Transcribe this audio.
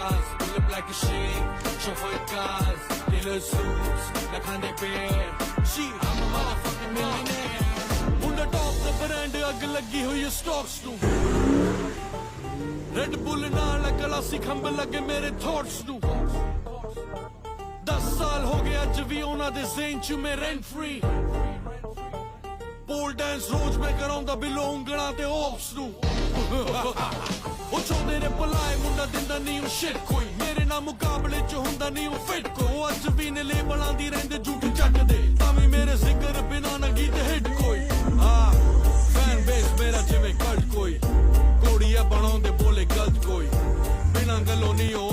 stars, pull up like a shit. Chauffeur cars, dealer suits, like Hyundai Bear. Shit, I'm a motherfucking millionaire. Bunda top the brand, ag lagi hui stocks nu. Red Bull naal glassi khੰਭ lage mere thoughts nu. 10 ਸਾਲ ਹੋ ਗਏ ਅੱਜ ਵੀ ਉਹਨਾਂ ਦੇ ਜ਼ੇਨ ਚ ਮੈਂ rent free ਪੋਲ dance ਰੋਜ਼ ਮੈਂ ਕਰਾਉਂਦਾ ਬਿਲੋ ਉਂਗਲਾਂ ਤੇ ਓਪਸ ਨੂੰ ਉਹ ਚਾਹੁੰਦੇ ਨੇ ਭਲਾਏ ਮੁੰਡਾ ਦਿੰਦਾ ਨਹੀਂ ਉਹ ਸ਼ਿਟ ਕੋਈ ਮੇਰੇ ਨਾਲ ਮੁਕਾਬਲੇ ਚ ਹੁੰਦਾ ਨਹੀਂ ਉਹ ਫਿੱਟ ਕੋ ਅੱਜ ਵੀ ਨੇ ਲੇਬਲਾਂ ਦੀ ਰਹਿੰਦੇ ਝੂਠ ਚੱਟਦੇ ਤਾਂ ਵੀ ਮੇਰੇ ਜ਼ਿਕਰ ਬਿਨਾਂ ਨਾ ਗੀਤ ਹਿੱਟ ਕੋਈ ਹਾਂ ਫੈਨ ਬੇਸ ਮੇਰਾ ਜਿਵੇਂ ਕਲਟ ਕੋਈ ਕੋੜੀਆ ਬਣਾਉਂਦੇ ਬੋਲੇ ਗਲਤ ਕੋਈ ਬਿਨਾਂ ਗੱਲੋਂ ਨਹੀਂ ਹੋ